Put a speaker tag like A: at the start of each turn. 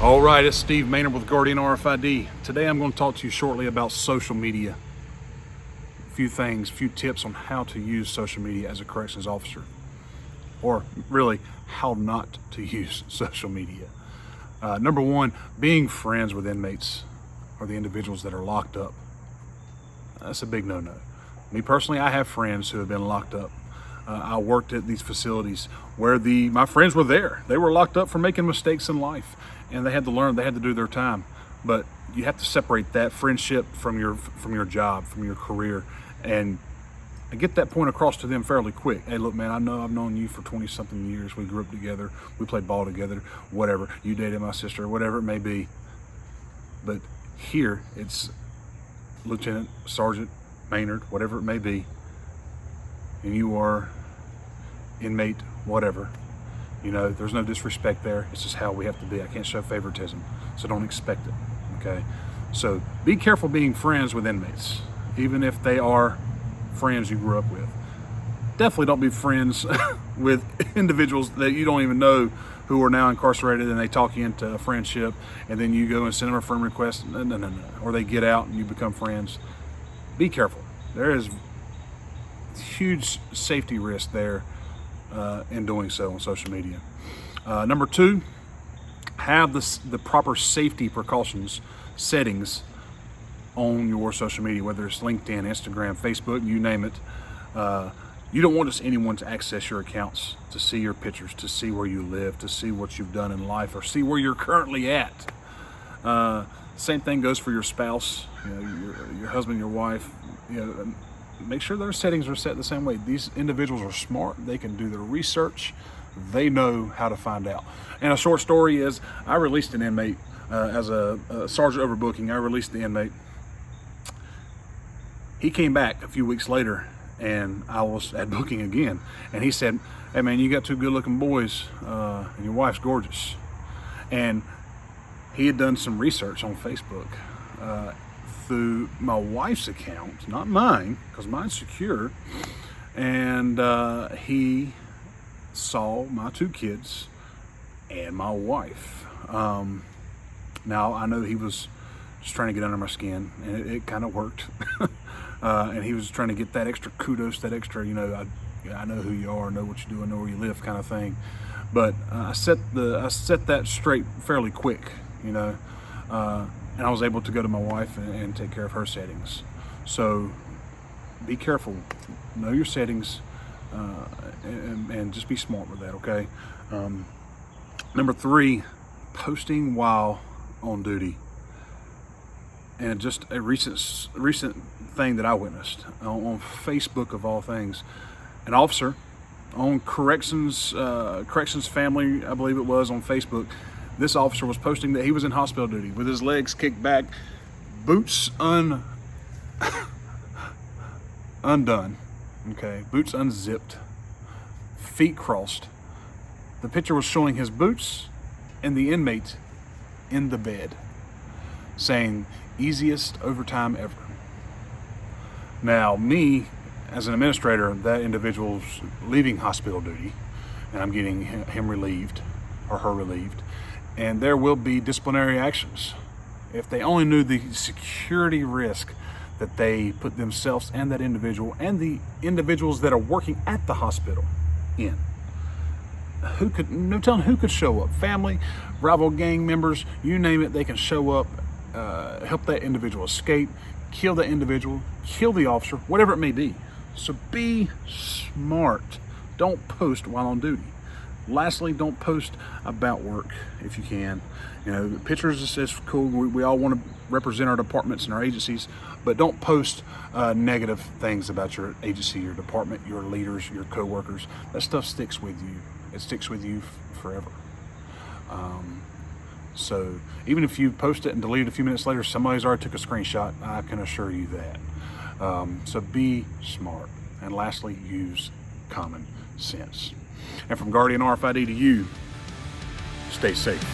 A: All right, it's Steve Maynard with Guardian RFID. Today I'm going to talk to you shortly about social media. A few things, a few tips on how to use social media as a corrections officer. Or really, how not to use social media. Number one, being friends with inmates or the individuals that are locked up. That's a big no-no. Me personally, I have friends who have been locked up. I worked at these facilities where my friends were there. They were locked up for making mistakes in life, and they had to learn, they had to do their time. But you have to separate that friendship from your job, from your career, and get that point across to them fairly quick. Hey, look, man, I know I've known you for 20-something years. We grew up together. We played ball together, whatever. You dated my sister, whatever it may be. But here, it's Lieutenant, Sergeant, Maynard, whatever it may be, and you are inmate, whatever. You know, there's no disrespect there. It's just how we have to be. I can't show favoritism, so don't expect it, okay? So be careful being friends with inmates, even if they are friends you grew up with. Definitely don't be friends with individuals that you don't even know who are now incarcerated and they talk you into a friendship, and then you go and send them a friend request. No. Or they get out and you become friends. Be careful. There is huge safety risk there in doing so on social media. Number two, have the proper safety precautions settings on your social media, whether it's LinkedIn, Instagram, Facebook, you name it. You don't want just anyone to access your accounts, to see your pictures, to see where you live, to see what you've done in life, or see where you're currently at. Same thing goes for your spouse, you know, your husband, your wife. You know, make sure their settings are set the same way. These individuals are smart. They can do their research. They know how to find out. And a short story is, I released an inmate as a sergeant overbooking. I released the inmate. He came back a few weeks later, and I was at booking again. And he said, "Hey man, you got two good-looking boys, and your wife's gorgeous." And he had done some research on Facebook through my wife's account, not mine, because mine's secure. And he saw my two kids and my wife. Now, I know he was just trying to get under my skin, and it kind of worked. And he was trying to get that extra kudos, that extra, you know, I know who you are, know what you do, I know where you live kind of thing. But I set that straight fairly quick, you know, and I was able to go to my wife and take care of her settings. So be careful, know your settings, and just be smart with that, okay? Number three, posting while on duty. And just a recent thing that I witnessed on Facebook of all things, an officer on corrections family, I believe it was, on Facebook. This officer was posting that he was in hospital duty with his legs kicked back, boots undone, okay, boots unzipped, feet crossed. The picture was showing his boots and the inmate in the bed, saying, "Easiest overtime ever." Now, me, as an administrator, that individual's leaving hospital duty, and I'm getting him relieved, or her relieved, and there will be disciplinary actions. If they only knew the security risk that they put themselves and that individual and the individuals that are working at the hospital in. No telling who could show up. Family, rival gang members, you name it, they can show up, help that individual escape, kill that individual, kill the officer, whatever it may be. So be smart. Don't post while on duty. Lastly, don't post about work if you can. You know, pictures is cool. We all want to represent our departments and our agencies, but don't post negative things about your agency, your department, your leaders, your coworkers. That stuff sticks with you. It sticks with you forever. So even if you post it and delete it a few minutes later, somebody's already took a screenshot. I can assure you that. So be smart. And lastly, use common sense. And from Guardian RFID to you, stay safe.